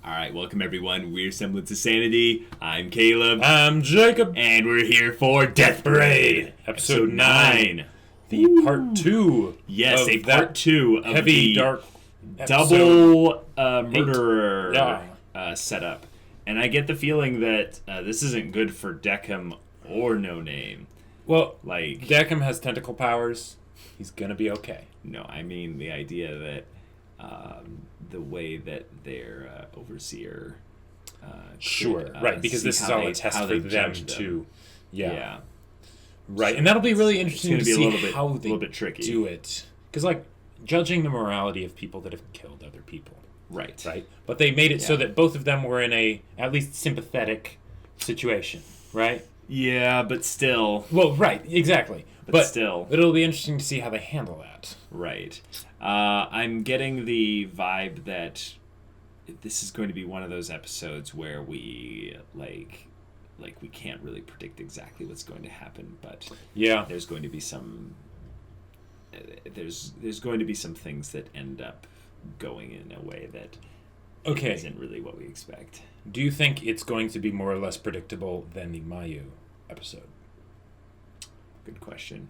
All right, welcome everyone. We're Semblance of Sanity. I'm Caleb. I'm Jacob. And we're here for Death Parade, episode 9. The part 2. Yes, a part 2 of heavy, the dark double murderer setup. And I get the feeling that this isn't good for Deckham or No Name. Well, like Deckham has tentacle powers. He's gonna be okay. No, I mean the idea that the way that their overseer right, because this is all a test for them too. Yeah. Right, and that'll be really interesting to see how they do it. Because, like, judging the morality of people that have killed other people. Right. But they made it so that both of them were in a, at least, sympathetic situation, right? Yeah, but still. Well, right, exactly. But still. It'll be interesting to see how they handle that. Right. I'm getting the vibe that this is going to be one of those episodes where we, like we can't really predict exactly what's going to happen, but there's going to be some there's going to be some things that end up going in a way that isn't really what we expect. Do you think it's going to be more or less predictable than the Mayu episode? Good question.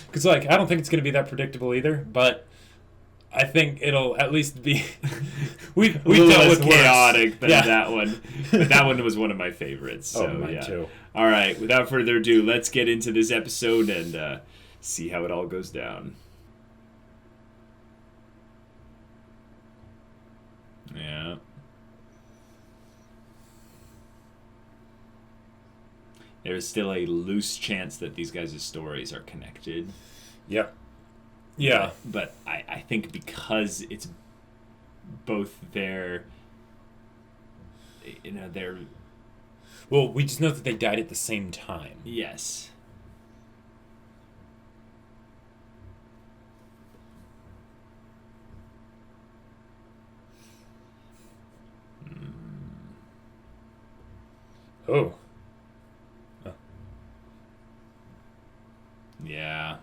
Because, like, I don't think it's going to be that predictable either, but I think it'll at least be... we dealt with chaotic than that one. But that one was one of my favorites. So, mine too. All right, without further ado, let's get into this episode and see how it all goes down. Yeah. There's still a loose chance that these guys' stories are connected. Yep. Yeah. But I think because it's both their... Well, we just know that they died at the same time. Yes. Oh. Yeah.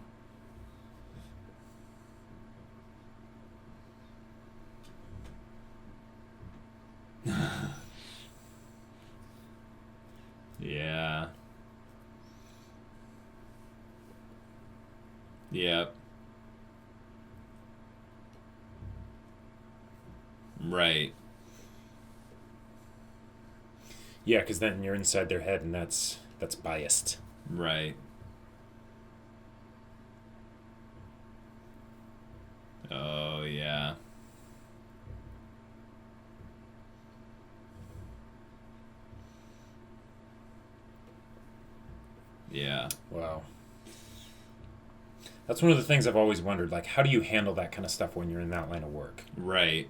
Yeah. Yep. Right. Yeah, because then you're inside their head, and that's biased. Right. Oh, yeah. Yeah. Wow. That's one of the things I've always wondered. Like, how do you handle that kind of stuff when you're in that line of work? Right.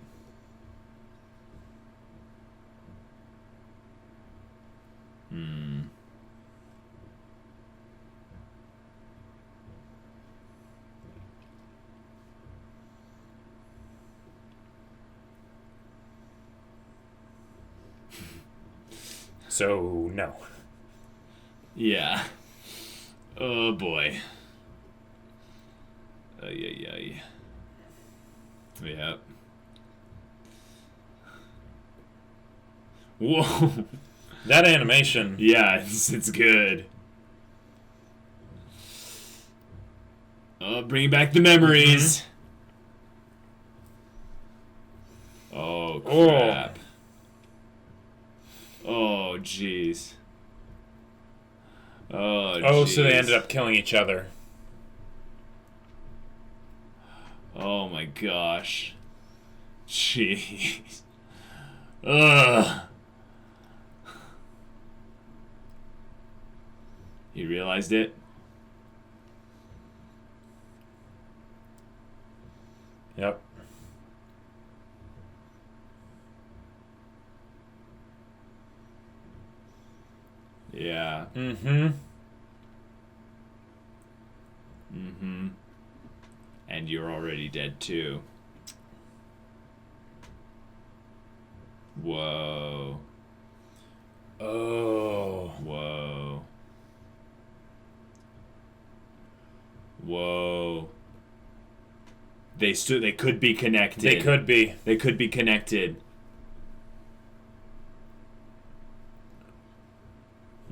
So, no. Yeah. Oh, boy. Yep. Whoa. That animation. Yeah, it's good. Oh, bring back the memories. Mm-hmm. Oh, crap. Oh, jeez. Oh, so they ended up killing each other. Oh, my gosh. Jeez. Ugh. He realized it? Yep. Yeah. Mm-hmm. And you're already dead, too. Whoa. Oh. Whoa. Whoa. They could be connected. They could be. They could be connected.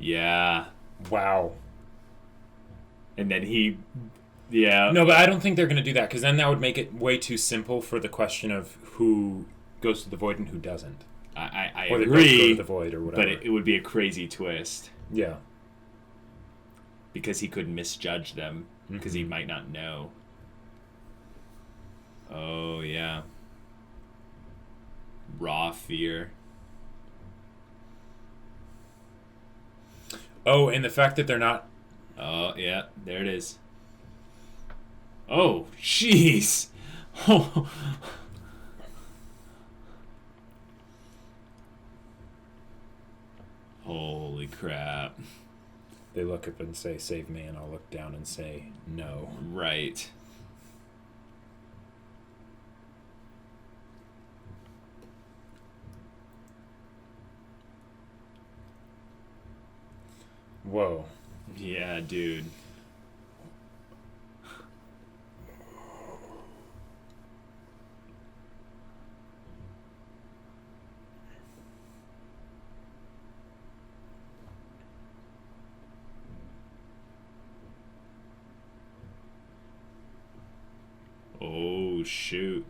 Yeah. Wow. And then yeah. No, but I don't think they're going to do that, because then that would make it way too simple for the question of who goes to the void and who doesn't. I or agree. They both go to the void or whatever. But it would be a crazy twist. Yeah. Because he could misjudge them, because he might not know. Oh, yeah. Raw fear. Oh, and the fact that they're not... Oh, yeah, there it is. Oh, jeez. Oh. Holy crap. They look up and say, save me, and I'll look down and say, no. Right. Whoa. Yeah, dude. Oh, shoot.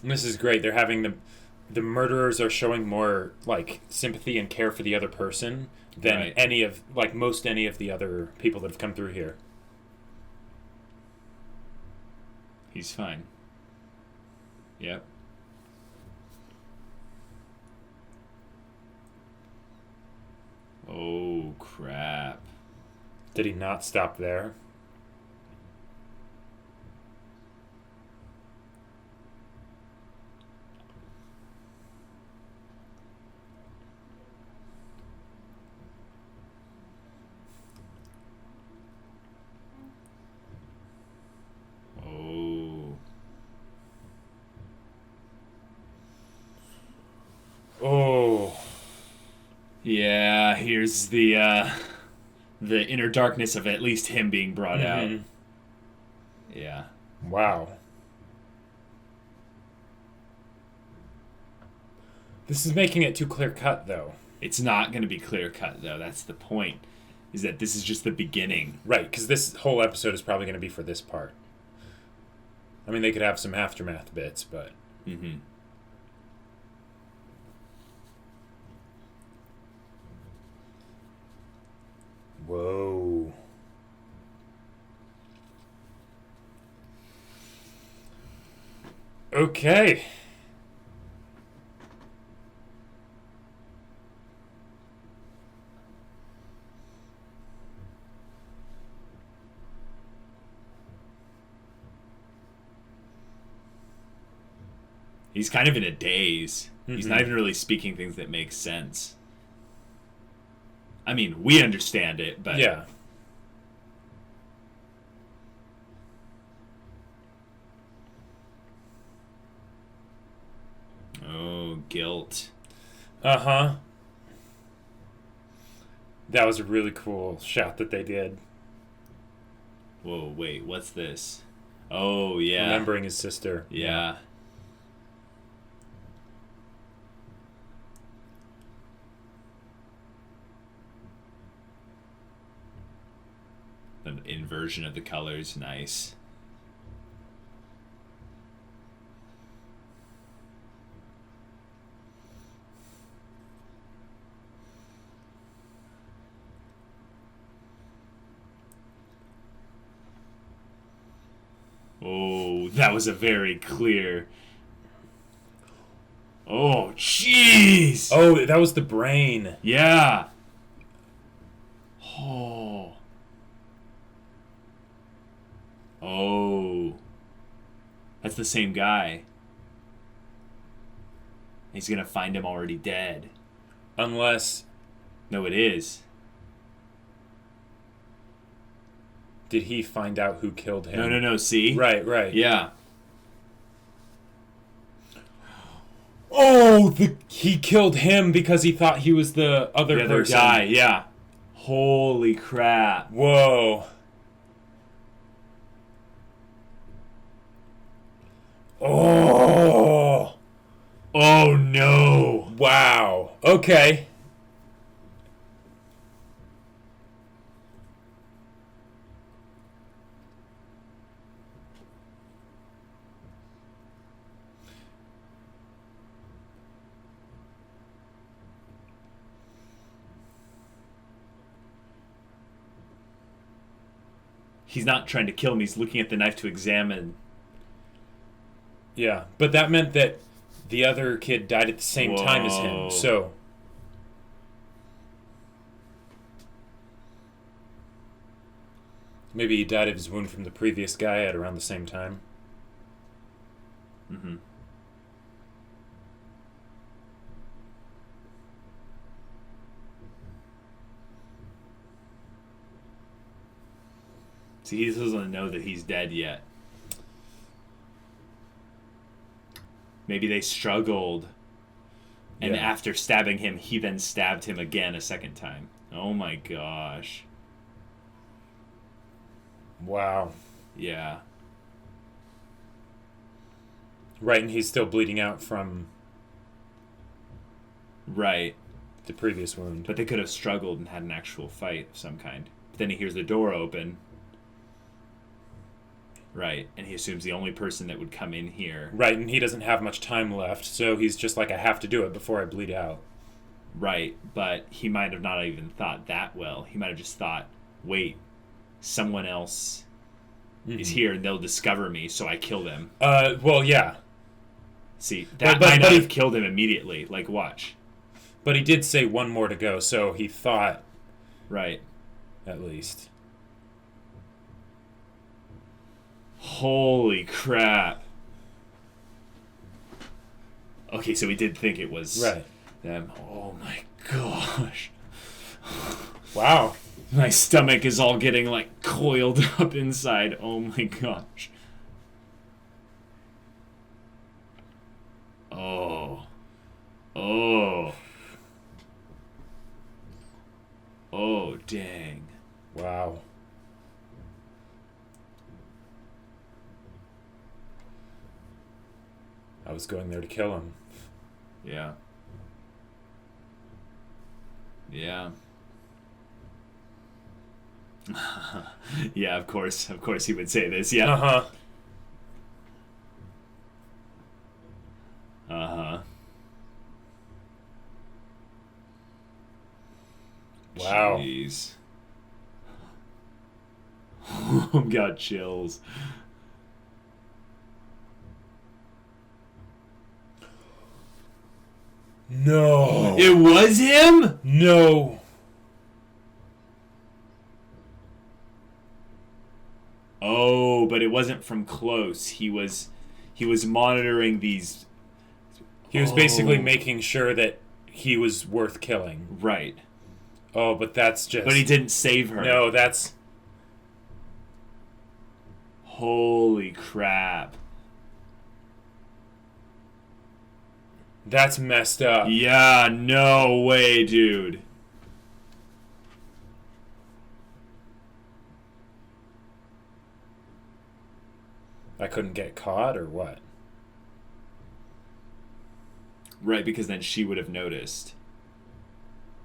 And this is great. They're having the murderers are showing more like sympathy and care for the other person than any of the other people that have come through here. He's fine. Yep. Oh, crap. Did he not stop there? Oh. Oh. Yeah, here's the inner darkness of at least him being brought out. Yeah. Wow. This is making it too clear-cut, though. It's not going to be clear-cut, though. That's the point, is that this is just the beginning. Right, because this whole episode is probably going to be for this part. I mean, they could have some aftermath bits, but... Mm-hmm. Whoa. Okay. He's kind of in a daze. He's not even really speaking things that make sense. I mean, we understand it, but... Yeah. Oh, guilt. Uh-huh. That was a really cool shot that they did. Whoa, wait, what's this? Oh, yeah. Remembering his sister. Yeah. An inversion of the colors, nice. Oh, that was a very clear... Oh, jeez! Oh, that was the brain. Yeah. Oh. Oh. That's the same guy. He's gonna find him already dead. Unless... No, it is. Did he find out who killed him? No, see? Right. Yeah. Oh, he killed him because he thought he was the other person. Guy, yeah. Holy crap. Whoa. Oh. Oh no. Wow. Okay. He's not trying to kill him. He's looking at the knife to examine. Yeah, but that meant that the other kid died at the same time as him, so... Maybe he died of his wound from the previous guy at around the same time. Mm-hmm. See, he doesn't know that he's dead yet. Maybe they struggled, and after stabbing him, he then stabbed him again a second time. Oh my gosh. Wow. Yeah. Right, and he's still bleeding out from... Right. The previous wound. But they could have struggled and had an actual fight of some kind. But then he hears the door open. Right, and he assumes the only person that would come in here... Right, and he doesn't have much time left, so he's just like, I have to do it before I bleed out. Right, but he might have not even thought that well. He might have just thought, wait, someone else is here and they'll discover me, so I kill them. Well, yeah. See, that might not have killed him immediately. Like, watch. But he did say one more to go, so he thought... Right. At least... Holy crap. Okay, so he did think it was them. Oh my gosh. Wow. My stomach is all getting like coiled up inside. Oh my gosh. Oh. Oh. Oh, dang. Wow. I was going there to kill him. Yeah. Yeah. Yeah, of course he would say this. Yeah. Uh-huh. Uh-huh. Wow. Jeez. Got chills. No. It was him? No. Oh, but it wasn't from close. He was monitoring these. He was basically making sure that he was worth killing. Right. Oh, but that's just... But he didn't save her. No, that's... Holy crap. That's messed up. Yeah, no way, dude. I couldn't get caught, or what? Right, because then she would have noticed.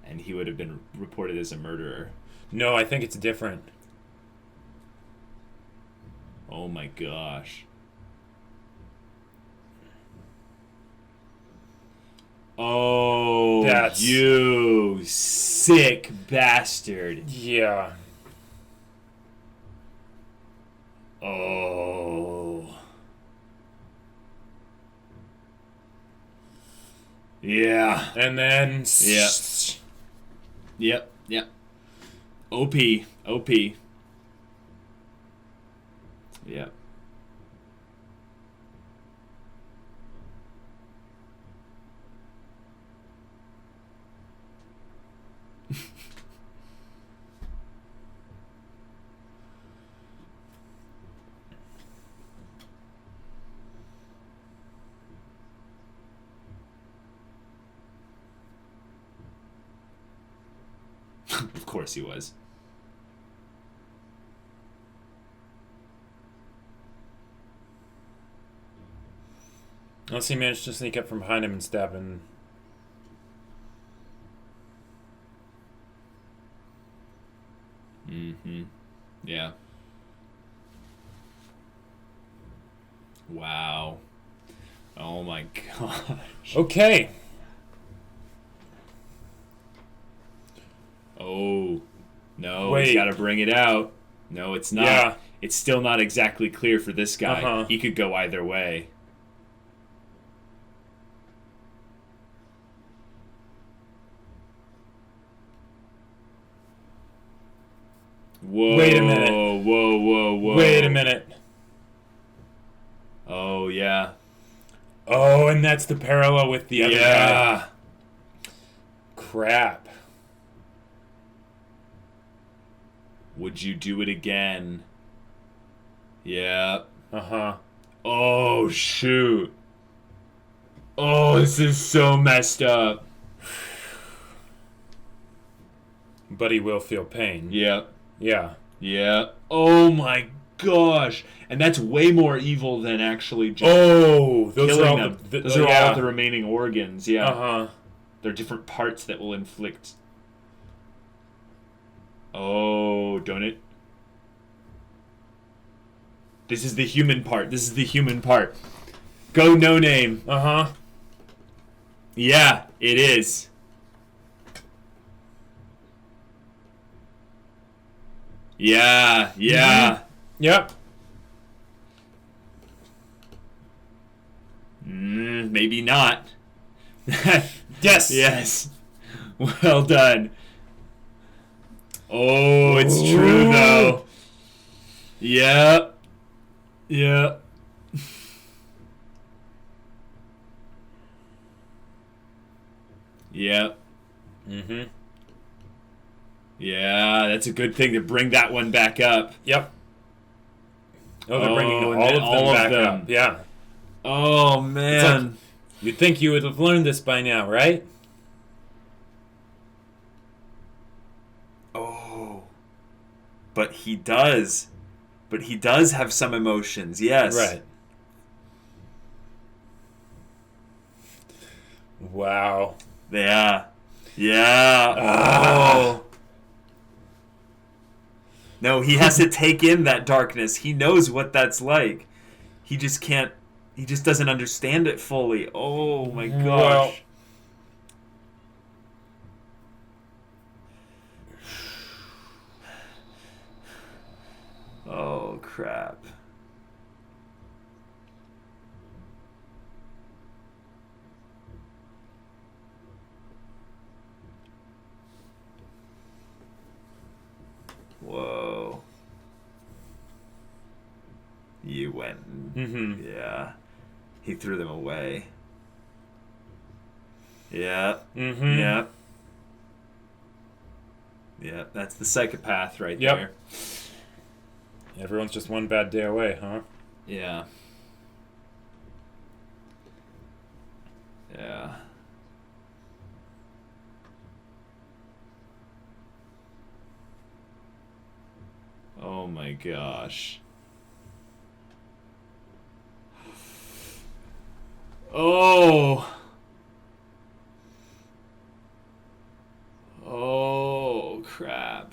And he would have been reported as a murderer. No, I think it's different. Oh my gosh. Oh, you sick bastard. Yeah. Oh. Yeah. And then... Yep. Yep. Yep. OP. OP. Yep. Of course he was. Unless he managed to sneak up from behind him and stab him. Mm-hmm. Yeah. Wow. Oh my gosh. Okay. Oh. No, Wait. He's got to bring it out. No, it's not. Yeah. It's still not exactly clear for this guy. He could go either way. Whoa. Wait a minute. Whoa. Wait a minute. Oh, yeah. Oh, and that's the parallel with the other guy. Crap. Would you do it again? Yeah. Uh-huh. Oh, shoot. Oh, this is so messed up. But he will feel pain. Yeah. Yeah. Yeah. Oh my gosh. And that's way more evil than actually just those killing are all them. The, those are all the remaining organs. Yeah. Uh-huh. They're different parts that will inflict. Oh, don't it? This is the human part. This is the human part. Go No Name. Uh-huh. Yeah, it is. Yeah. Mm-hmm. Yep. Maybe not. Yes. Yes. Well done. Oh, it's true though. Yeah. Yeah. Yeah. Mm-hmm. Yeah, that's a good thing to bring that one back up. Yep. Oh, they're bringing all of them back up. Yeah. Oh, man. Like, you'd think you would have learned this by now, right? Oh. But he does. But he does have some emotions, yes. Right. Wow. Yeah. Yeah. Oh. No, he has to take in that darkness. He knows what that's like. He just can't. He just doesn't understand it fully. Oh my gosh. Oh crap. Whoa. You went. Mm-hmm. Yeah. He threw them away. Yeah. Mm-hmm. Yeah. Yeah, that's the psychopath right there. Everyone's just one bad day away, huh? Yeah. Yeah. Oh my gosh. Oh. Oh, crap.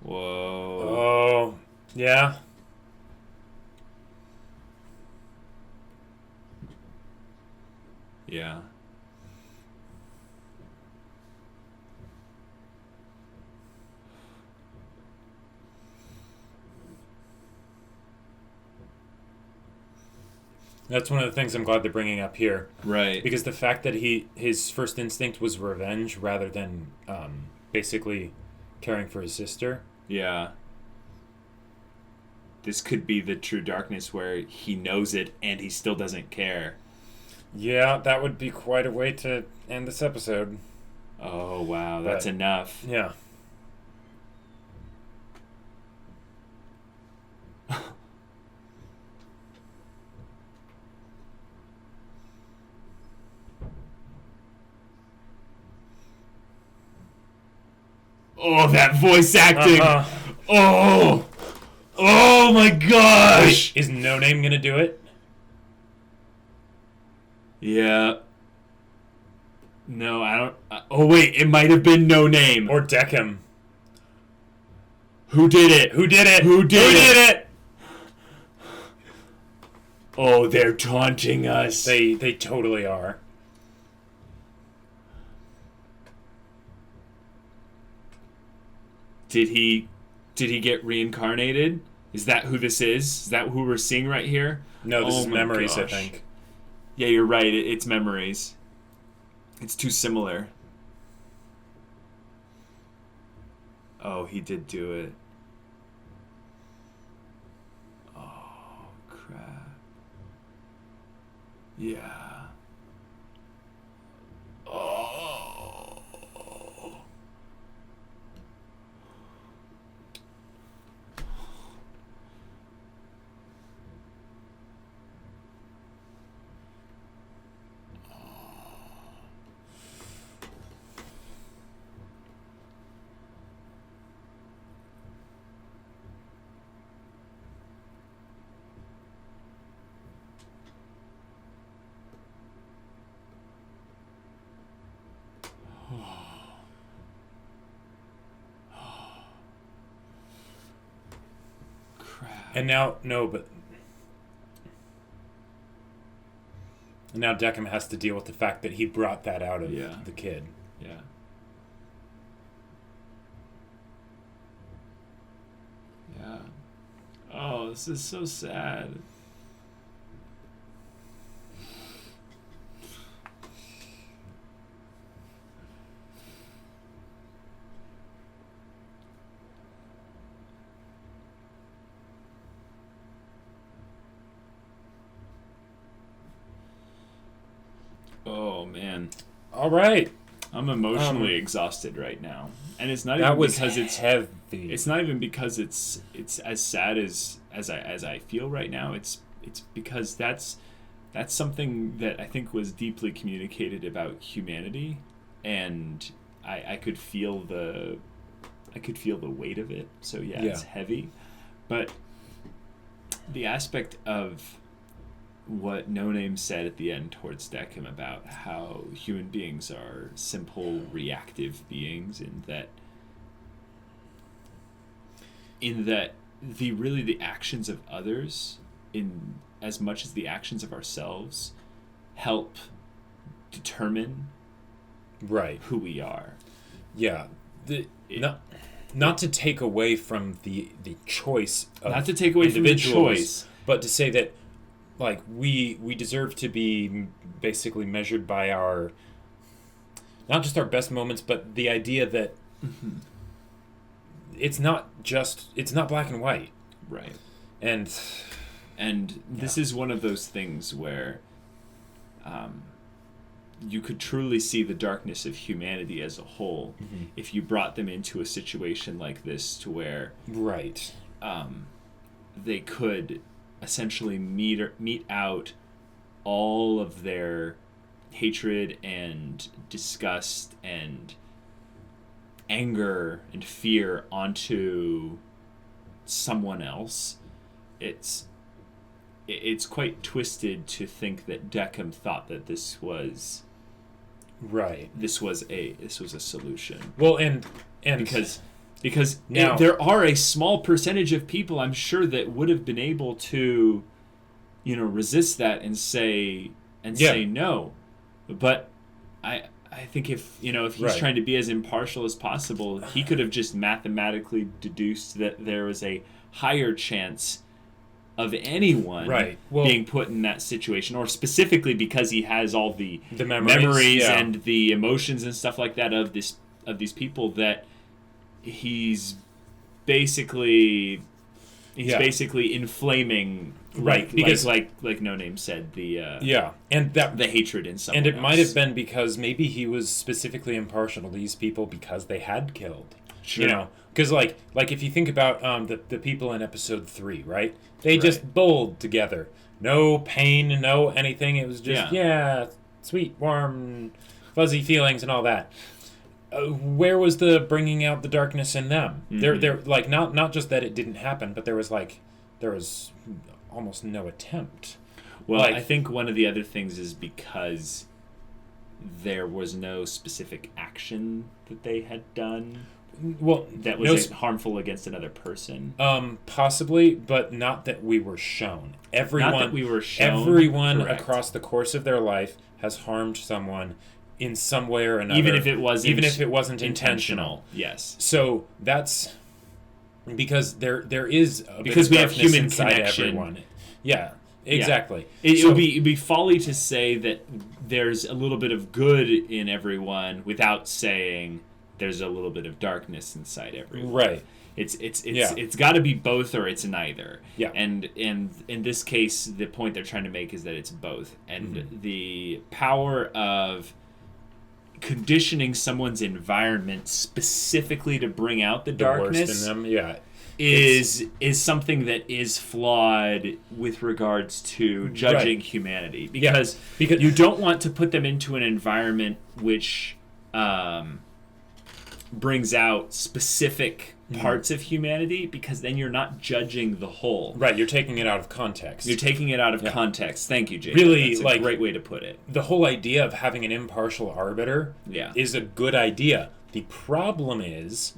Whoa. Oh, yeah. Yeah. That's one of the things I'm glad they're bringing up here. Right. Because the fact that his first instinct was revenge rather than basically caring for his sister. Yeah. This could be the true darkness where he knows it and he still doesn't care. Yeah, that would be quite a way to end this episode. Oh, wow. That's enough. Yeah. Oh, that voice acting. Oh my gosh. Wait, is No Name gonna do it? Yeah. No, I don't. Oh wait, it might have been No Name or Deckham. Who did it? Who did it? Who did it? Oh, they're taunting us. They totally are. Did he get reincarnated? Is that who this is? Is that who we're seeing right here? No, this is Memories, gosh. I think. Yeah, you're right. It's Memories. It's too similar. Oh, he did do it. Oh, crap. Yeah. Oh. And now, no, but... And now Deckham has to deal with the fact that he brought that out of the kid. Yeah. Yeah. Oh, this is so sad. Oh man! All right, I'm emotionally exhausted right now, and it's not even because it's heavy. It's not even because it's as sad as I feel right now. It's because that's something that I think was deeply communicated about humanity, and I could feel the weight of it. So yeah, it's heavy, but the aspect of what No Name said at the end towards Deckham about how human beings are simple reactive beings, and that the actions of others, in as much as the actions of ourselves, help determine who we are. Yeah. Not to take away from the choice of not to take away from the choice, but to say that like we deserve to be basically measured by our, not just our best moments, but the idea that it's not black and white, right? And this is one of those things where you could truly see the darkness of humanity as a whole if you brought them into a situation like this, to where they could essentially meet out all of their hatred and disgust and anger and fear onto someone else. It's quite twisted to think that Deckham thought that this was a solution. Well, and because now, there are a small percentage of people, I'm sure, that would have been able to, resist that and say no. But I think if he's trying to be as impartial as possible, he could have just mathematically deduced that there was a higher chance of anyone being put in that situation, or specifically because he has all the memories and the emotions and stuff like that of these people, that he's basically inflaming, because like No Name said, the and that the hatred in someone and it else. might have been because maybe he was specifically impartial to these people because they had killed. Sure. Because like if you think about the people in episode 3, right? They just bowled together, no pain, no anything. It was just sweet, warm, fuzzy feelings and all that. where was the bringing out the darkness in them? They're like not just that it didn't happen, but there was almost no attempt. Well, I think one of the other things is because there was no specific action that they had done. Well, that was harmful against another person. Possibly, but not that we were shown. Everyone across the course of their life has harmed someone in some way or another, even if it wasn't intentional. Yes. So that's because there is a because we have human inside connection. Everyone. Yeah. Exactly. Yeah. It'd be folly to say that there's a little bit of good in everyone without saying there's a little bit of darkness inside everyone. Right. It's got to be both or it's neither. Yeah. And in this case, the point they're trying to make is that it's both. And the power of conditioning someone's environment specifically to bring out the darkness worst in them, is something that is flawed with regards to judging humanity, because you don't want to put them into an environment which brings out specific parts of humanity, because then you're not judging the whole. Right, you're taking it out of context. You're taking it out of context. Thank you, Jacob. Really, that's a great way to put it. The whole idea of having an impartial arbiter is a good idea. The problem is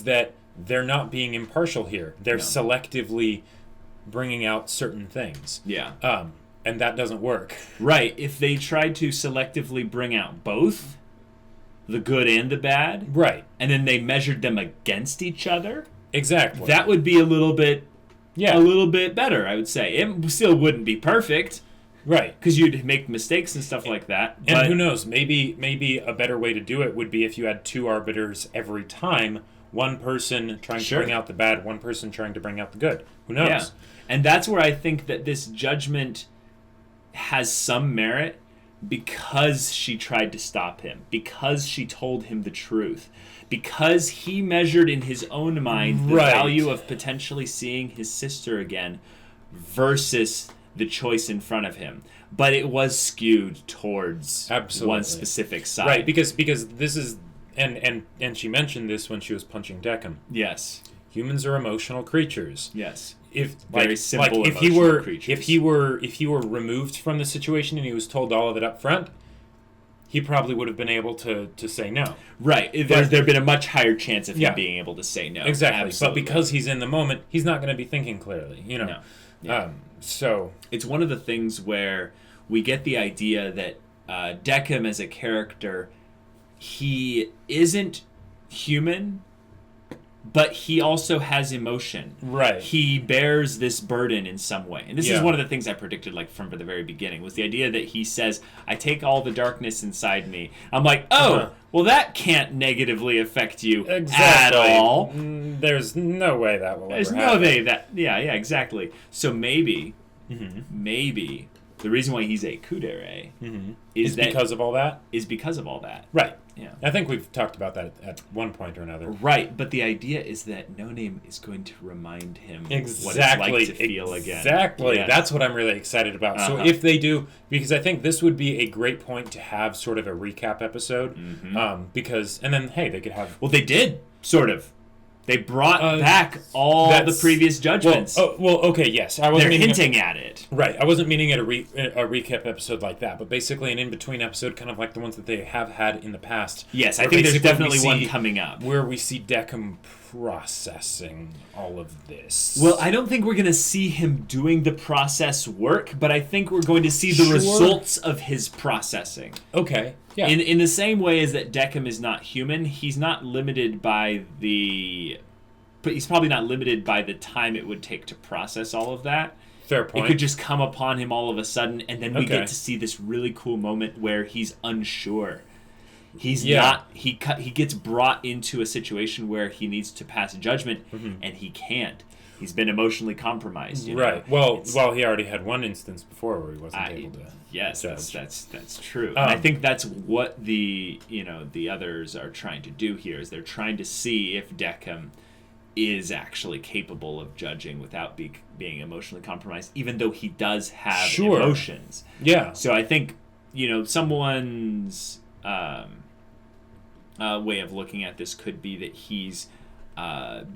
that they're not being impartial here. They're selectively bringing out certain things. Yeah. And that doesn't work. Right. If they tried to selectively bring out both the good and the bad, right, and then they measured them against each other, exactly, that would be a little bit better, I would say. It still wouldn't be perfect, right, because you'd make mistakes and stuff like that. And who knows? Maybe a better way to do it would be if you had two arbiters every time. One person trying to bring out the bad, one person trying to bring out the good. Who knows? Yeah. And that's where I think that this judgment has some merit, because she tried to stop him, because she told him the truth, because he measured in his own mind the value of potentially seeing his sister again versus the choice in front of him. But it was skewed towards one specific side. Right, because this is... And she mentioned this when she was punching Deckham. Yes. Humans are emotional creatures. Yes. If he were removed from the situation and he was told all of it up front, he probably would have been able to say no. Right. There'd been a much higher chance of him being able to say no. Exactly. Absolutely. But because he's in the moment, he's not going to be thinking clearly. No. Yeah. So it's one of the things where we get the idea that Deckham as a character, he isn't human, but he also has emotion. Right. He bears this burden in some way. And this is one of the things I predicted from the very beginning, was the idea that he says, I take all the darkness inside me. I'm like, well, that can't negatively affect you at all. There's no way that will There's ever no happen. way that... Yeah, exactly. So maybe the reason why he's a kudere is because of all that? Is because of all that. Right. Yeah. I think we've talked about that at one point or another. Right, but the idea is that No Name is going to remind him what it's like to feel again. Exactly. Yes. That's what I'm really excited about. So if they do, because I think this would be a great point to have sort of a recap episode, because, and then, hey, they could have... Well, they did, sort of. They brought back all the previous judgments. Okay, yes. They're hinting at it. Right. I wasn't meaning at a recap episode like that, but basically an in-between episode, kind of like the ones that they have had in the past. Yes, I think there's definitely one coming up. Where we see Deckham processing all of this. Well, I don't think we're going to see him doing the process work, but I think we're going to see the results of his processing. Okay. Yeah. In the same way as that Deckham is not human, he's not limited by but he's probably not limited by the time it would take to process all of that. Fair point. It could just come upon him all of a sudden, and then we get to see this really cool moment where he's unsure. He's not. He gets brought into a situation where he needs to pass judgment, and he can't. He's been emotionally compromised. Right. Well, he already had one instance before where he wasn't able to. Yes, judge. that's true. And I think that's what the others are trying to do here. Is they're trying to see if Deckham is actually capable of judging without being emotionally compromised, even though he does have emotions. Yeah. So I think someone's way of looking at this could be that he's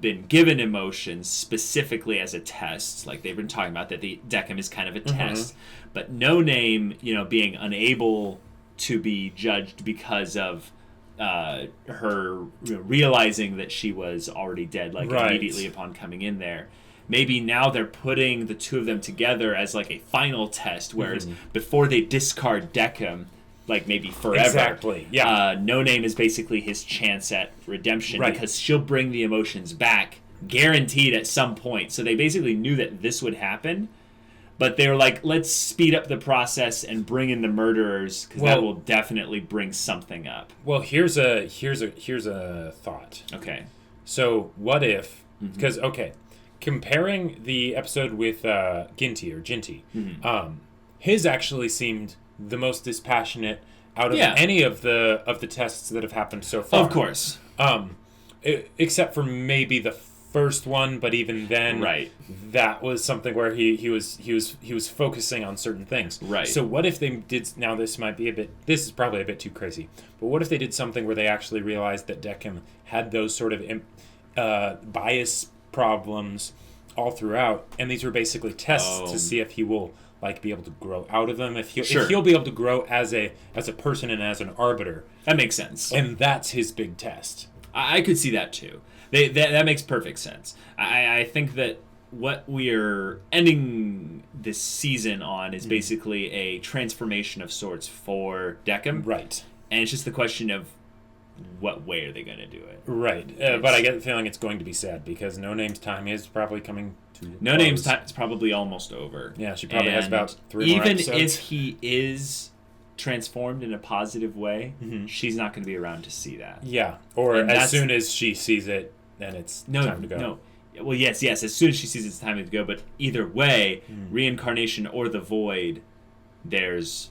been given emotions specifically as a test. Like they've been talking about that the Decim is kind of a test. But No Name, being unable to be judged because of her realizing that she was already dead, like immediately upon coming in there. Maybe now they're putting the two of them together as like a final test, whereas before they discard Decim, like maybe forever. Exactly. Yeah. No Name is basically his chance at redemption because she'll bring the emotions back, guaranteed at some point. So they basically knew that this would happen, but they were like, let's speed up the process and bring in the murderers because that will definitely bring something up. Well, here's a thought. Okay. So what if? Because comparing the episode with Ginty, his actually seemed the most dispassionate out of any of the tests that have happened so far. Of course. Except for maybe the first one, but even then, that was something where he was focusing on certain things. Right. So what if they did? Now this is probably a bit too crazy, but what if they did something where they actually realized that Decim had those sort of bias problems all throughout, and these were basically tests to see if he will be able to grow out of them, if he'll be able to grow as a person and as an arbiter. That makes sense. And that's his big test. I could see that too. That makes perfect sense. I think that what we're ending this season on is basically a transformation of sorts for Decim. Right. And it's just the question of what way are they going to do it. Right. But I get the feeling it's going to be sad because No Name's time is probably coming to No Name's time is probably almost over. Yeah, she probably has about 3 more episodes. Even if he is transformed in a positive way, she's not going to be around to see that. Yeah. Or as soon as she sees it, then it's time to go. No. Well, yes. As soon as she sees it's time to go. But either way, reincarnation or the void, there's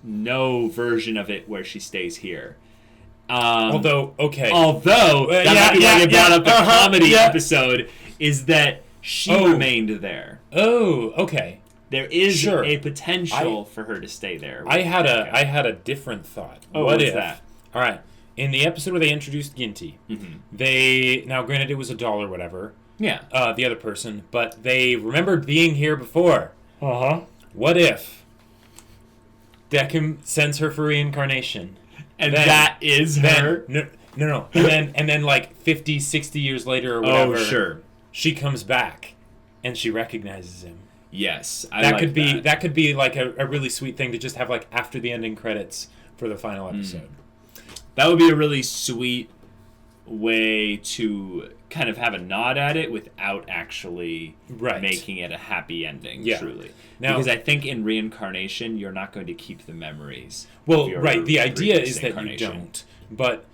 no version of it where she stays here. Although that might be why they brought up the comedy episode, is that she remained there. Oh, okay. There is a potential for her to stay there. I had a different thought. What is that? All right. In the episode where they introduced Ginty, they, now granted it was a doll or whatever, the other person, but they remembered being here before. What if Decim sends her for reincarnation? And that is her? No. And then like 50, 60 years later or whatever, she comes back and she recognizes him. Yes, that could be like a really sweet thing to just have like after the ending credits for the final episode. That would be a really sweet way to kind of have a nod at it without actually making it a happy ending, truly. Now, because I think in reincarnation, you're not going to keep the memories. Well, the idea is that you don't. But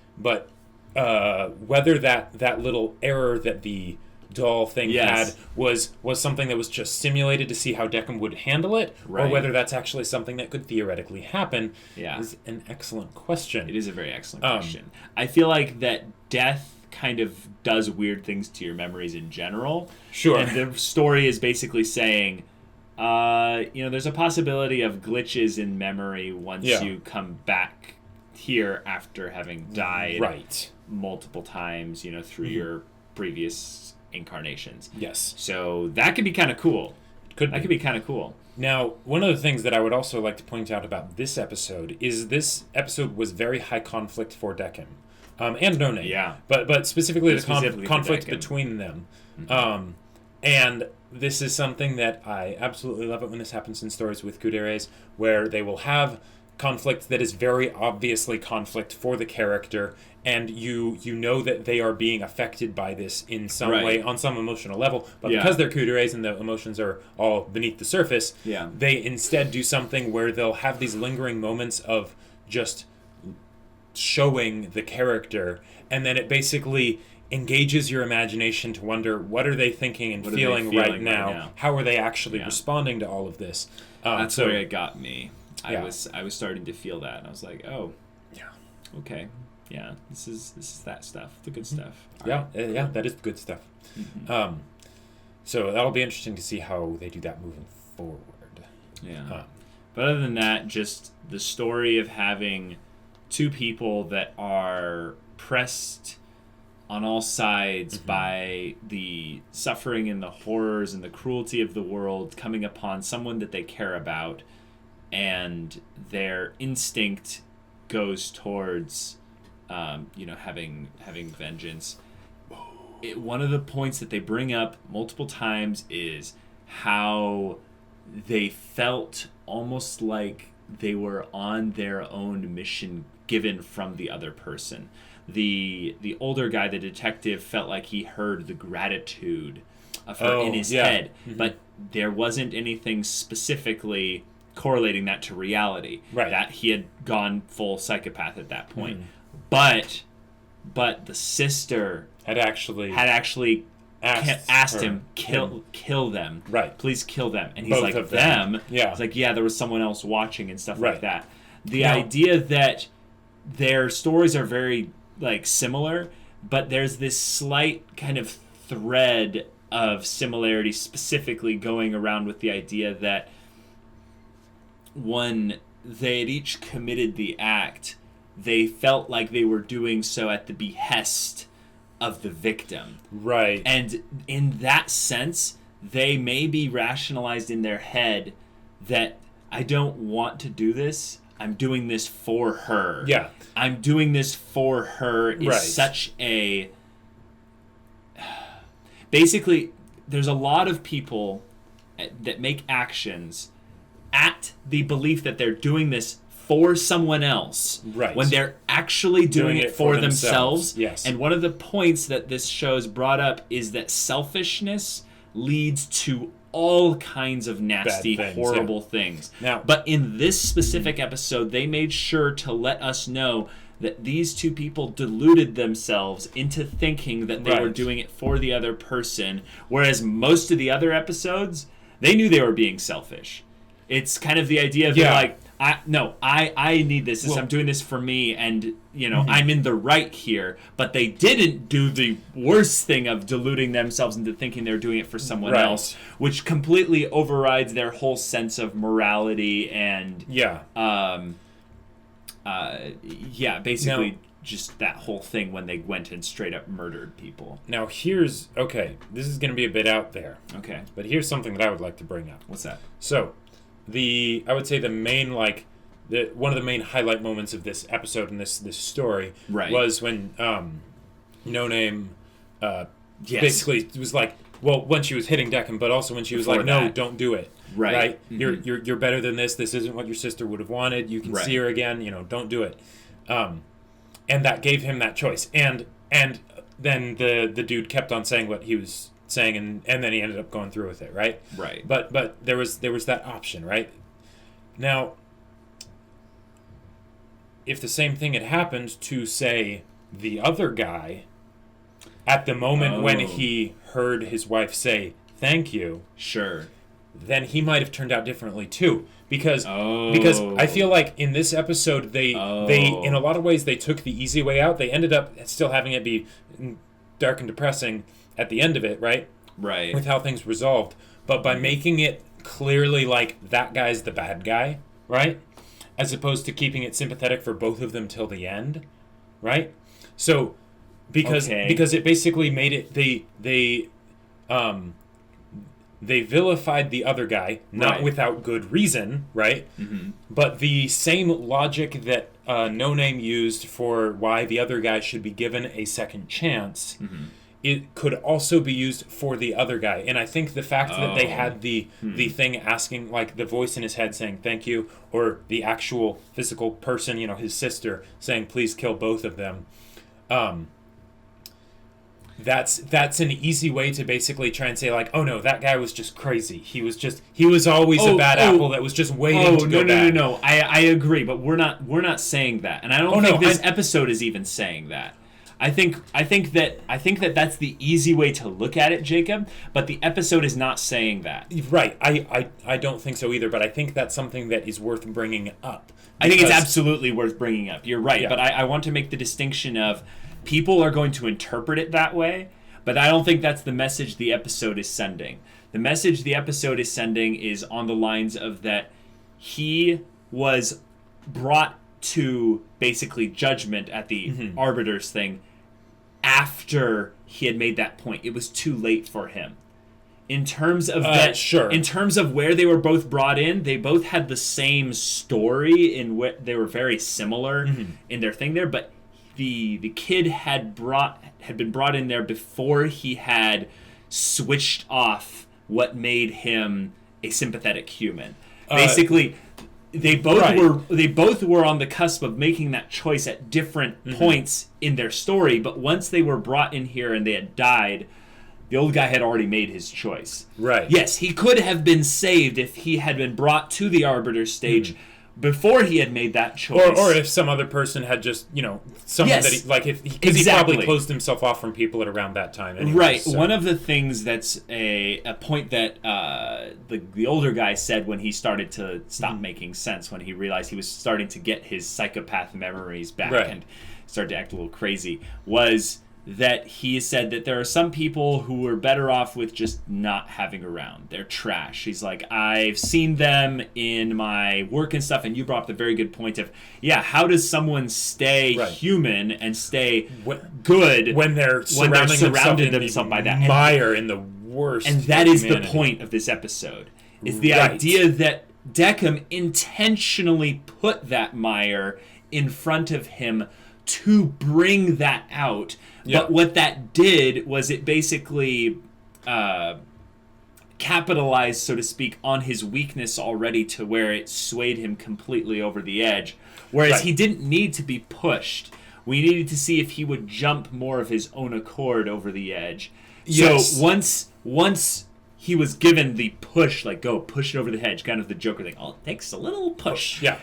whether that little error that the doll thing had was something that was just simulated to see how Decim would handle it, or whether that's actually something that could theoretically happen is an excellent question. It is a very excellent question. I feel like that death kind of does weird things to your memories in general. Sure. And the story is basically saying, there's a possibility of glitches in memory once you come back here after having died multiple times, through your previous incarnations. Yes. So that could be kind of cool. Could be kind of cool. Now, one of the things that I would also like to point out about this episode is this episode was very high conflict for Decim. And No Name. Yeah. But specifically the conflict between them. And this is something that I absolutely love it when this happens in stories with kuderes, where they will have conflict that is very obviously conflict for the character, and you know that they are being affected by this in some way, on some emotional level, but because they're kuderes and the emotions are all beneath the surface, they instead do something where they'll have these lingering moments of just showing the character, and then it basically engages your imagination to wonder, what are they thinking and feeling right now? How are they actually responding to all of this? That's where it got me. I was starting to feel that, and I was like, okay, this is that stuff, the good stuff. That is the good stuff. So that'll be interesting to see how they do that moving forward. But other than that, just the story of having two people that are pressed on all sides by the suffering and the horrors and the cruelty of the world coming upon someone that they care about, and their instinct goes towards having vengeance. One of the points that they bring up multiple times is how they felt almost like they were on their own mission given from the other person. The older guy, the detective, felt like he heard the gratitude of her in his head, but there wasn't anything specifically correlating that to reality. Right. That he had gone full psychopath at that point. But the sister had actually asked him, kill them. Right. Please kill them. And he's Both like, of them. Yeah. He's like, yeah, there was someone else watching and stuff like that. The idea that their stories are very similar, but there's this slight kind of thread of similarity specifically going around with the idea that when they had each committed the act, they felt like they were doing so at the behest of the victim. Right. And in that sense, they may be rationalized in their head that I don't want to do this. I'm doing this for her. Yeah. I'm doing this for her is such a... Basically, there's a lot of people that make actions at the belief that they're doing this for someone else, when they're actually doing it for themselves. Yes. And one of the points that this show's brought up is that selfishness leads to all kinds of nasty, horrible things. Now, but in this specific episode, they made sure to let us know that these two people deluded themselves into thinking that they were doing it for the other person, whereas most of the other episodes, they knew they were being selfish. It's kind of the idea of I need this. I'm doing this for me, and I'm in the right here. But they didn't do the worst thing of deluding themselves into thinking they're doing it for someone else, which completely overrides their whole sense of morality and basically just that whole thing when they went and straight up murdered people. Now this is going to be a bit out there. Okay, but here's something that I would like to bring up. What's that? So, I would say the main one of the main highlight moments of this episode and this story was when No Name basically was like, well, when she was hitting Deccan, but also when she was like, no, don't do it. Right. Mm-hmm. You're better than this. This isn't what your sister would have wanted. You can see her again. Don't do it. And that gave him that choice. And then the dude kept on saying what he was saying, and then he ended up going through with it, right? Right. But there was that option, right? Now, if the same thing had happened to, say, the other guy, at the moment when he heard his wife say thank you, sure, then he might have turned out differently too. Because I feel like in this episode they in a lot of ways they took the easy way out. They ended up still having it be dark and depressing at the end of it, right? Right. With how things resolved. But by making it clearly like that guy's the bad guy, right? As opposed to keeping it sympathetic for both of them till the end, right? So because it basically made it they vilified the other guy, not without good reason, right? Mm-hmm. But the same logic that No Name used for why the other guy should be given a second chance, it could also be used for the other guy. And I think the fact that they had the thing asking, like the voice in his head saying thank you, or the actual physical person, his sister, saying please kill both of them, that's an easy way to basically try and say like, oh no, that guy was just crazy. He was always a bad apple that was just waiting to go bad. No. I agree, but we're not saying that, and I don't think this episode is even saying that. I think that that's the easy way to look at it, Jacob. But the episode is not saying that. Right. I don't think so either. But I think that's something that is worth bringing up. I think it's absolutely worth bringing up. You're right. Yeah. But I want to make the distinction of people are going to interpret it that way. But I don't think that's the message the episode is sending. The message the episode is sending is on the lines of that he was brought to basically judgment at the arbiter's thing after he had made that point. It was too late for him. In terms of in terms of where they were both brought in, they both had the same story in what they were very similar in their thing there, but the kid had been brought in there before he had switched off what made him a sympathetic human. Basically, they both were on the cusp of making that choice at different points in their story, but once they were brought in here and they had died, the old guy had already made his choice. Right. Yes, he could have been saved if he had been brought to the arbiter stage before he had made that choice. Or if some other person had just, someone that he probably closed himself off from people at around that time anyway. Right. So. One of the things that's a point that the older guy said when he started to stop making sense, when he realized he was starting to get his psychopath memories back and started to act a little crazy, was that he said that there are some people who were better off with just not having around. They're trash. He's like, I've seen them in my work and stuff, and you brought up the very good point of, how does someone stay human and stay good when they're surrounding themselves by that mire in the worst? And that is the point of this episode, is the idea that Deckham intentionally put that mire in front of him to bring that out. But what that did was it basically capitalized, so to speak, on his weakness already to where it swayed him completely over the edge. Whereas he didn't need to be pushed. We needed to see if he would jump more of his own accord over the edge. Yes. So once he was given the push, like, go push it over the edge, kind of the Joker thing. Oh, it takes a little push. Yeah.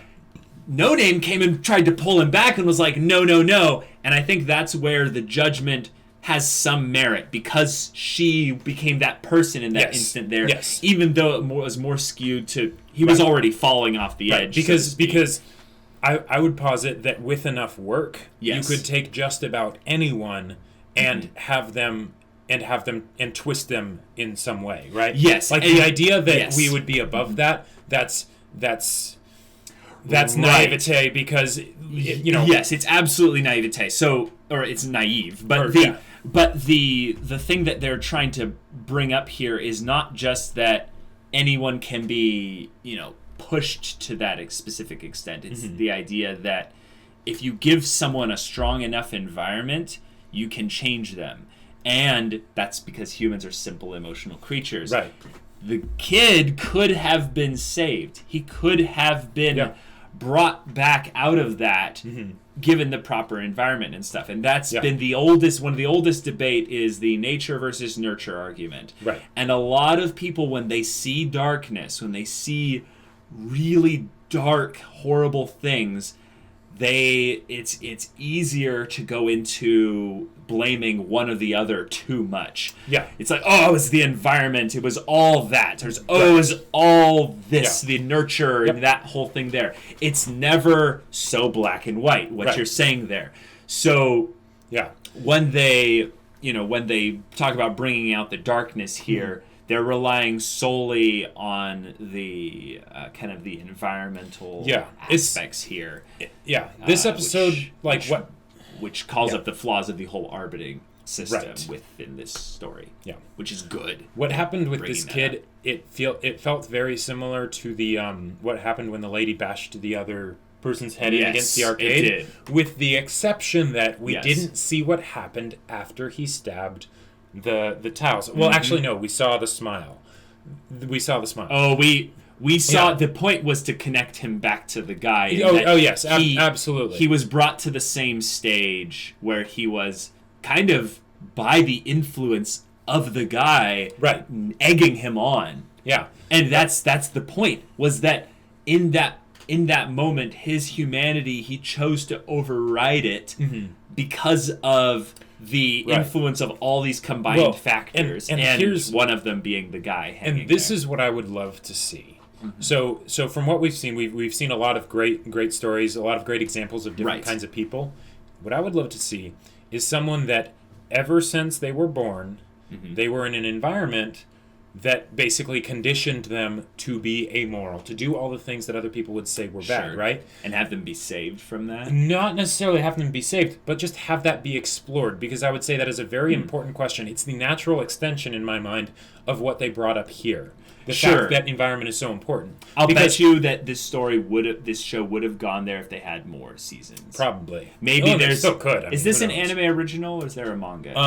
No Name came and tried to pull him back and was like, no, no, no. And I think that's where the judgment has some merit, because she became that person in that instant there. Yes. Even though it was more skewed to, he was already falling off the edge. Because I would posit that with enough work, you could take just about anyone and have them and twist them in some way, right? Yes. Like the idea that we would be above that's naivete, because yes, it's absolutely naivete. So, or it's naive, but the thing that they're trying to bring up here is not just that anyone can be pushed to that specific extent. It's the idea that if you give someone a strong enough environment, you can change them, and that's because humans are simple emotional creatures. Right. The kid could have been saved. He could have been brought back out of that, given the proper environment and stuff. And that's been one of the oldest debate is the nature versus nurture argument. Right. And a lot of people, when they see darkness, when they see really dark, horrible things, it's easier to go into blaming one or the other too much. Yeah. It's like, it was the environment, it was all that. It was all this, the nurture and that whole thing there. It's never so black and white, what you're saying there. So when they talk about bringing out the darkness here, they're relying solely on the kind of the environmental aspects here. This episode, which calls up the flaws of the whole arbiting system within this story. Yeah, which is good. What happened with this kid? It felt very similar to the what happened when the lady bashed the other person's head in against the arcade. It did. With the exception that we didn't see what happened after he stabbed the towels. Well, actually, no. We saw the smile. Oh, we saw the point was to connect him back to the guy. Yes, absolutely. He was brought to the same stage where he was kind of by the influence of the guy, egging him on. Yeah, and that's the point. Was that in that moment, his humanity, he chose to override it because of the influence of all these combined factors, and here's one of them being the guy hanging and this there. Is what I would love to see. So from what we've seen, we've seen a lot of great stories, a lot of great examples of different kinds of people. What I would love to see is someone that ever since they were born, they were in an environment that basically conditioned them to be amoral, to do all the things that other people would say were bad, right? And have them be saved from that? Not necessarily have them be saved, but just have that be explored, because I would say that is a very important question. It's the natural extension, in my mind, of what they brought up here. The fact that environment is so important. I'll bet you that this show would have gone there if they had more seasons. Probably. Maybe there's still could. Is this an anime original or is there a manga?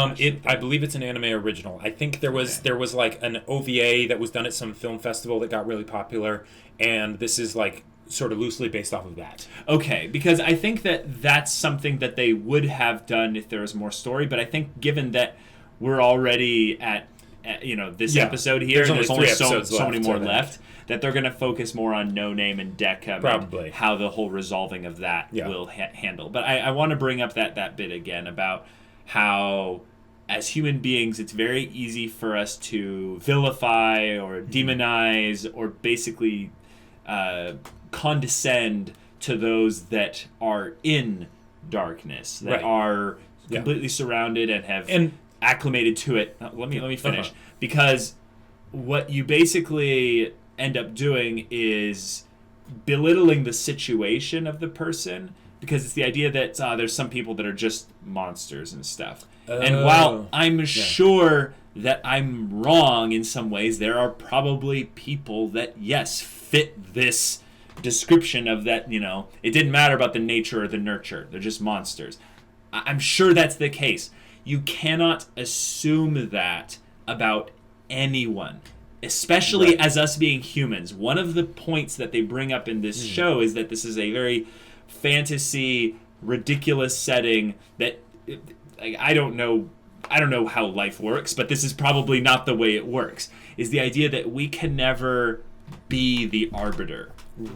I believe it's an anime original. I think there was like an OVA that was done at some film festival that got really popular, and this is like sort of loosely based off of that. Okay, because I think that that's something that they would have done if there was more story, but I think given that we're already at this episode here, there's only so many more left, that they're going to focus more on No Name and Decca, probably, and how the whole resolving of that will handle. But I want to bring up that bit again about how, as human beings, it's very easy for us to vilify or demonize or basically condescend to those that are in darkness, that are completely surrounded and have acclimated to it. Let me finish. Because what you basically end up doing is belittling the situation of the person, because it's the idea that there's some people that are just monsters and stuff. And while I'm sure that I'm wrong in some ways, there are probably people that, yes, fit this description of that, it didn't matter about the nature or the nurture. They're just monsters. I'm sure that's the case. You cannot assume that about anyone, especially as us being humans. One of the points that they bring up in this show is that this is a very fantasy, ridiculous setting that I don't know how life works, but this is probably not the way it works. Is the idea that we can never be the arbiter.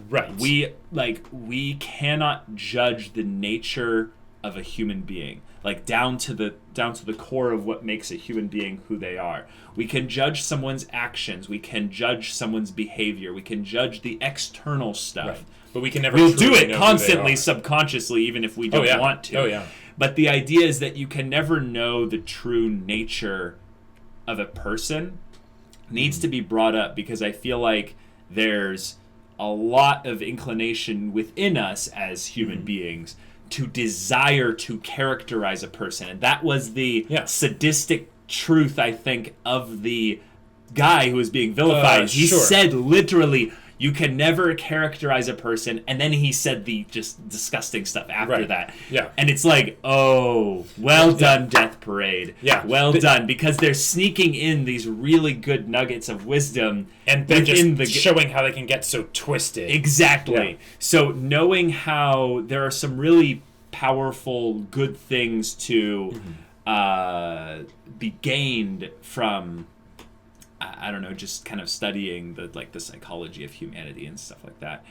Right. We cannot judge the nature of a human being, like down to the core of what makes a human being who they are. We can judge someone's actions, we can judge someone's behavior, we can judge the external stuff. Right. But we can never We'll do it constantly, subconsciously, even if we don't want to. Oh yeah. But the idea is that you can never know the true nature of a person. Needs to be brought up, because I feel like there's a lot of inclination within us as human beings to desire to characterize a person. And that was the sadistic truth, I think, of the guy who was being vilified. He said literally, you can never characterize a person, and then he said the just disgusting stuff after that. Yeah. And it's like, oh, well done, Death Parade. Yeah. Well done, because they're sneaking in these really good nuggets of wisdom. And then just showing how they can get so twisted. Exactly. Yeah. So knowing how there are some really powerful, good things to be gained from, I don't know, just kind of studying the psychology of humanity and stuff like that.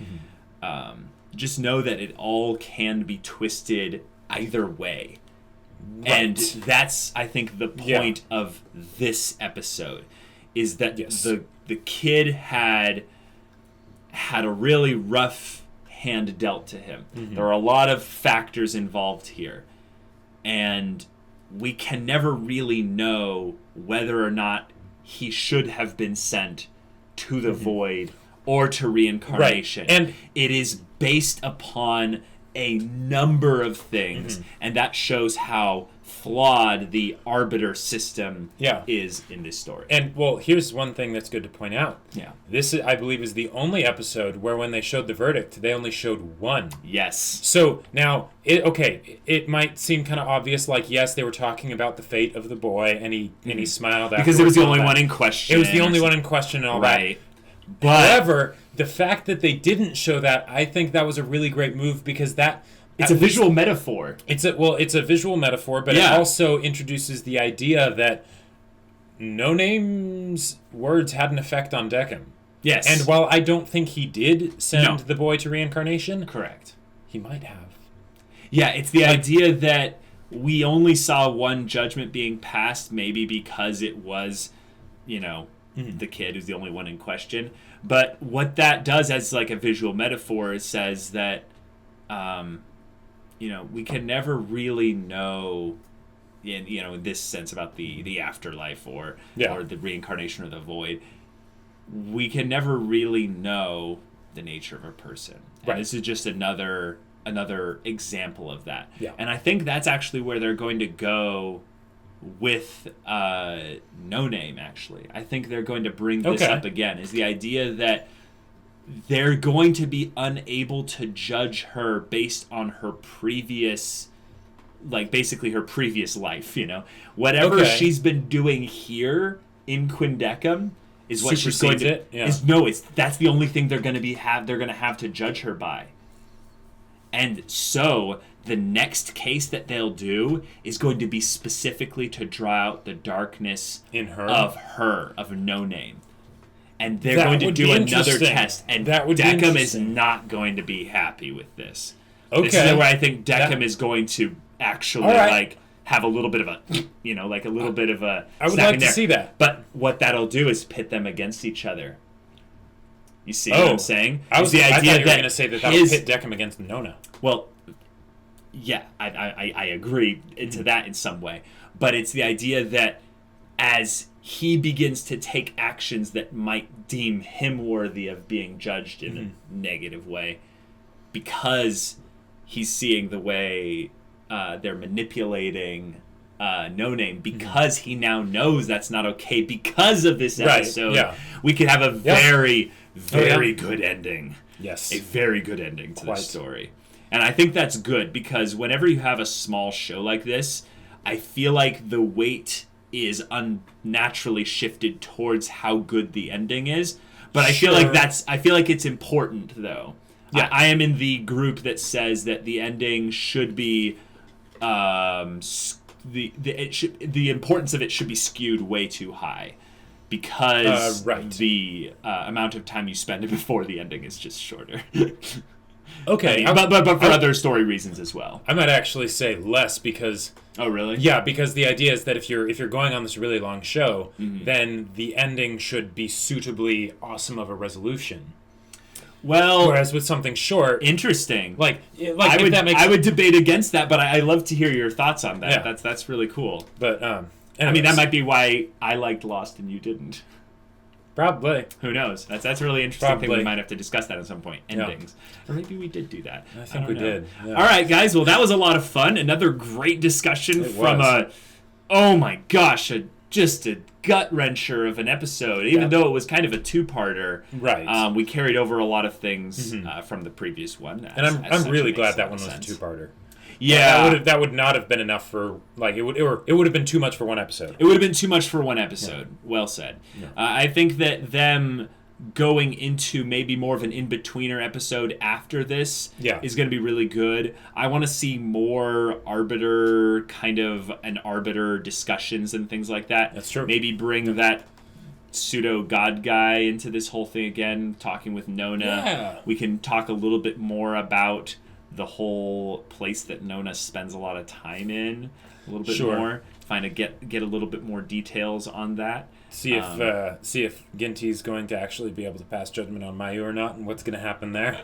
Just know that it all can be twisted either way. Right. And that's, I think, the point of this episode, is that the kid had a really rough hand dealt to him. There are a lot of factors involved here, and we can never really know whether or not he should have been sent to the void or to reincarnation. Right. And it is based upon a number of things, and that shows how flawed the arbiter system is in this story. And, well, here's one thing that's good to point out. Yeah. This, I believe, is the only episode where when they showed the verdict, they only showed one. Yes. So, now, it might seem kind of obvious, like, yes, they were talking about the fate of the boy, and he smiled afterwards. Because it was the only one in question. It was the only one in question and all that. But however, the fact that they didn't show that, I think that was a really great move, because that... It's a visual metaphor. It's a visual metaphor, but it also introduces the idea that No Name's words had an effect on Deckham. Yes. And while I don't think he did send the boy to reincarnation... Correct. He might have. Yeah, it's the idea that we only saw one judgment being passed, maybe because it was, the kid who's the only one in question. But what that does as like a visual metaphor is says that... we can never really know, in this sense about the afterlife or the reincarnation or the void, we can never really know the nature of a person. And this is just another example of that. Yeah. And I think that's actually where they're going to go with No Name, actually. I think they're going to bring this up again, is the idea that they're going to be unable to judge her based on her previous, basically her previous life, Whatever she's been doing here in Quindecum is what she's going to... that's the only thing they're going to have to judge her by. And so the next case that they'll do is going to be specifically to draw out the darkness in her of No Name. And they're going to do another test, and Decim is not going to be happy with this. Okay. This is where I think Decim is going to actually have a little bit of a, a little bit of a... I would like to see that. But what that'll do is pit them against each other. You see what I'm saying? I thought you were going to say that would pit Decim against Nona. Well, yeah, I agree to that in some way. But it's the idea that as he begins to take actions that might deem him worthy of being judged in a negative way, because he's seeing the way they're manipulating No Name, because he now knows that's not okay because of this episode, we could have a very, very good ending. Yes. A very good ending to the story. And I think that's good, because whenever you have a small show like this, I feel like the weight is unnaturally shifted towards how good the ending is. But I feel like it's important, though. Yeah. I am in the group that says that the ending should be the importance of it should be skewed way too high, because the amount of time you spend before the ending is just shorter. Okay, but for other story reasons as well. I might actually say less, because... Oh, really? Yeah, because the idea is that if you're going on this really long show, then the ending should be suitably awesome of a resolution. Well, whereas with something short, interesting. I would debate against that, but I love to hear your thoughts on that. Yeah. That's really cool. But I mean, that might be why I liked Lost and you didn't. Probably. Who knows? That's a really interesting thing. We might have to discuss that at some point. Endings. Or maybe we did do that. I think we did. Yeah. All right, guys. Well, that was a lot of fun. Another great discussion oh my gosh, just a gut-wrencher of an episode. Even though it was kind of a two-parter. Right. We carried over a lot of things from the previous one. And I'm really glad that one was a two-parter. Yeah, that would not have been enough for it would have been too much for one episode. It would have been too much for one episode. Yeah. Well said. Yeah. I think that them going into maybe more of an in-betweener episode after this is going to be really good. I want to see more arbiter discussions and things like that. That's true. Maybe bring that pseudo god guy into this whole thing again, talking with Nona. Yeah. We can talk a little bit more about the whole place that Nona spends a lot of time in, a little bit more. Get a little bit more details on that. See if Ginty's going to actually be able to pass judgment on Mayu or not, and what's going to happen there.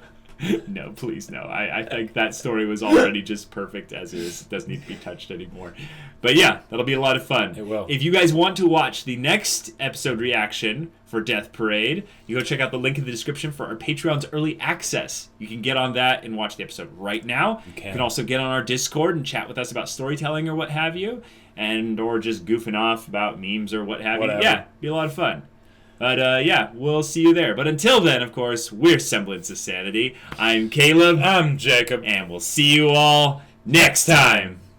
No, please no. I think that story was already just perfect as is. It doesn't need to be touched anymore. But yeah, that'll be a lot of fun. It will. If you guys want to watch the next episode reaction for Death Parade, you go check out the link in the description for our Patreon's early access. You can get on that and watch the episode right now. You can also get on our Discord and chat with us about storytelling or what have you, or just goofing off about memes or what have you. Yeah, be a lot of fun. But yeah, we'll see you there. But until then, of course, we're Semblance of Sanity. I'm Caleb. I'm Jacob. And we'll see you all next time.